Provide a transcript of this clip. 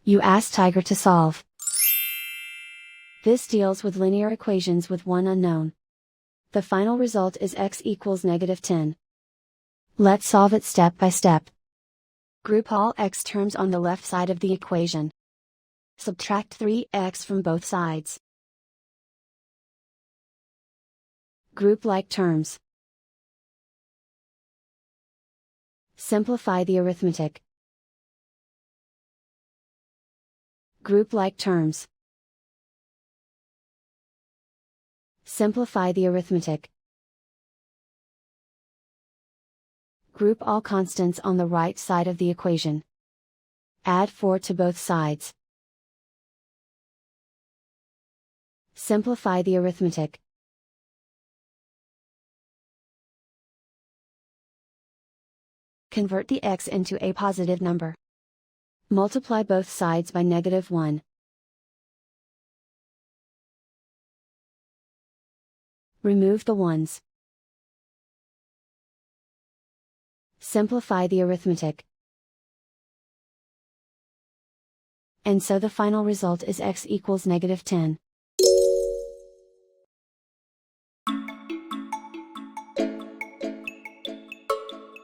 You ask Tiger to solve. This deals with linear equations with one unknown. The final result is x equals -10. Let's solve it step by step. Group all x terms on the left side of the equation. Subtract 3x from both sides. Group like terms. Simplify the arithmetic. Group like terms. Simplify the arithmetic. Group all constants on the right side of the equation. Add 4 to both sides. Simplify the arithmetic. Convert the x into a positive number. Multiply both sides by -1. Remove the ones. Simplify the arithmetic. And so the final result is x equals -10.